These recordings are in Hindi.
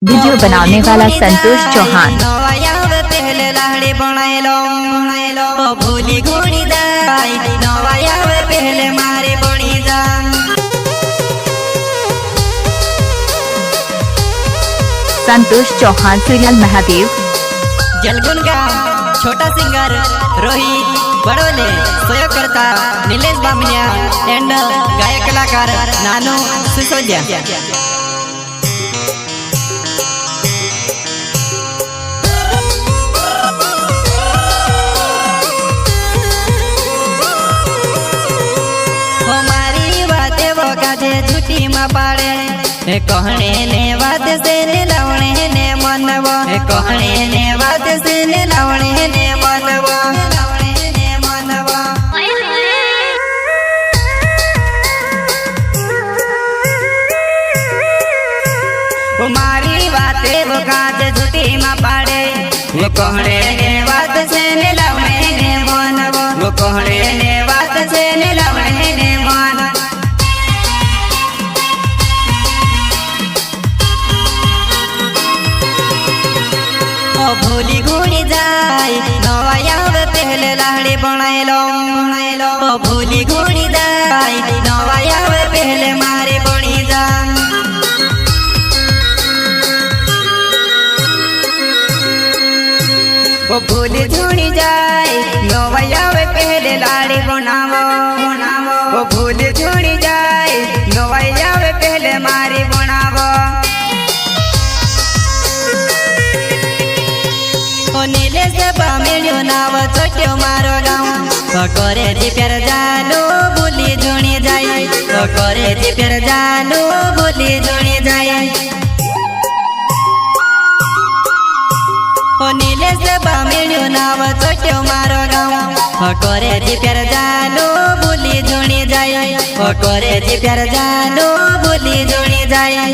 वीडियो बनाने वाला संतोष चौहान। पहले लाड़ी बनाएलो भूली घोड़ी दाई नवाया पहले मारे बनी जा। संतोष चौहान सीरियल महादेव। जलगुन का छोटा सिंगर रोहित बड़ोले सहयोगकर्ता नीलेश बामनिया एंड गायक कलाकार नानू सिसोदिया। झूठी में पाड़े कहने ने बात से ने लावणे ने मनवा कहने ने बात से ने लावणे ने मनवा मारी बातें वो काज झूठी में पाड़े कहने ने बात से ने लावणे ने मनवा कहने ने बात से ने लावणे ने मनवा। भूली घोड़ी जाए नवाया पहले लाड़ी बनाएलो भूली घोड़ी जाए नवाया पहले मारे बनी जा। भूली झोड़ी जाए नवाया पहले लाड़ी बनावो भूली झोड़ी जाए नवाया पहले मारे बनावो। नीलेश बामनियो नाव छोट्यो मारो गाँव करे जी प्यार जानो भूली जोणी जाए करे जी प्यार जानो भूली जोणी जाए। नीलेश बामनियो नाव छोट्यो मारो गाँव करे जी प्यार जानो भूली जोणी जाए करे जी प्यार जानो भूली जोणी जाए।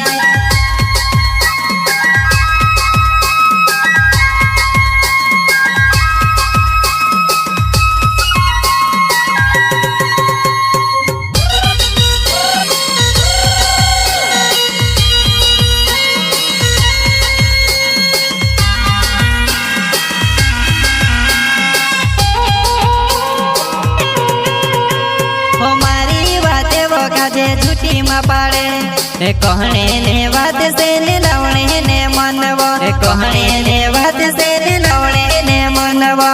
झूठी में पाड़े कहने ने बात से ने लावणे ने मनवा कहने ने बात से ने लावणे ने मनवा।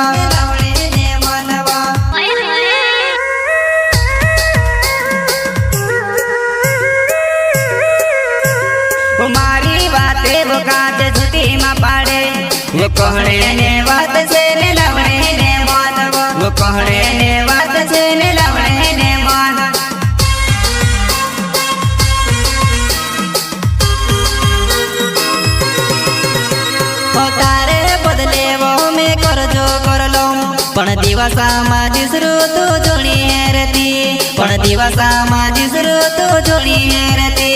मारी बातें वो काज झूठी में पाड़े कहने ने बात से ने लावणे ने मनवा कहने ने बात से ने लावणे ने मनवा। पण दिवसा माझी तू जोडी हेरती पण दिवसा माझी तू जोडी हेरती।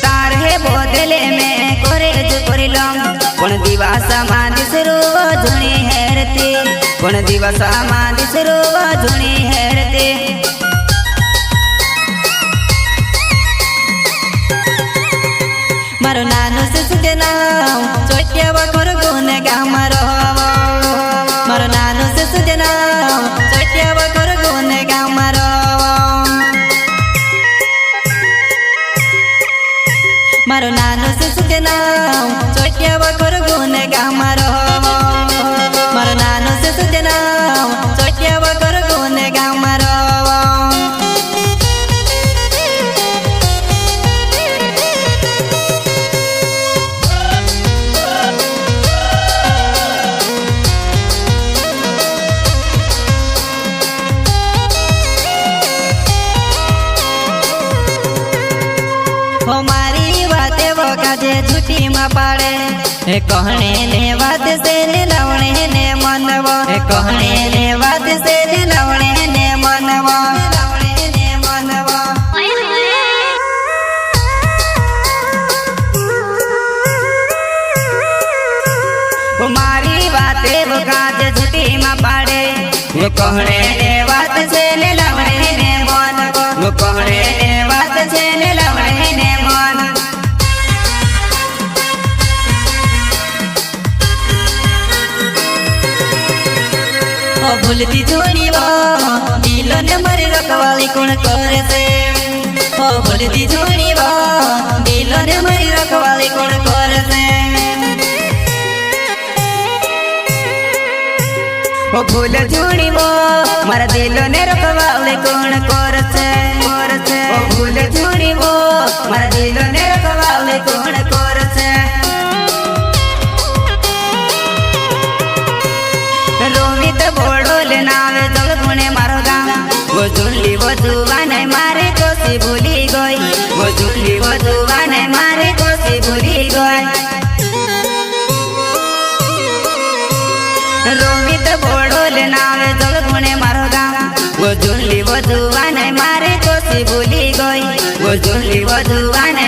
तारे बोदले में करे जो करिलम पण दिवसा माझी जोडी हेरती पण दिवसा माझी जोडी हेरती। मारो नानो सिसुके नाम छोट्या बखर गुन गाम मारो नानो सिसुके नाम छोट्या बखर गुन गाम मारो नानो सिसुके नाम छोट्या बखर गुन गाम मारो नानो सिसुके नाम छोट्या बखर गुन गाम। मारी बातें वो काजे झूठी में पाड़े कहने ने बात से ने लावणे ने मनवा कहने ने बात से ने लावणे ने मनवा। मारी बातें वो काजे झूठी में पाड़े कहने ने बात से ने लावणे ने मनवा कहने ભૂલતી જોડી વો દિલો ને મારી રખવાળી કોણ કરે છે ઓ ભૂલતી જોડી વો દિલો ને મારી રખવાળી કોણ કરે છે ઓ ભૂલ જોડી વો મારા દિલો ને રખવાળી કોણ કરે છે ઓ ભૂલ જોડી વો મારા દિલો ને રખવાળી કોણ કરે છે રોમિત બોડોલ નાવે જળગુણે મારો ગામ વો ઝુલ્લી વધુવાને મારે કોસી ભૂલી ગઈ વો ઝુલ્લી વધુવાને મારે કોસી ભૂલી ગઈ રોમિત બોડોલ નાવે જળગુણે મારો ગામ વો ઝુલ્લી વધુવાને મારે કોસી ભૂલી ગઈ વો ઝુલ્લી વધુવાને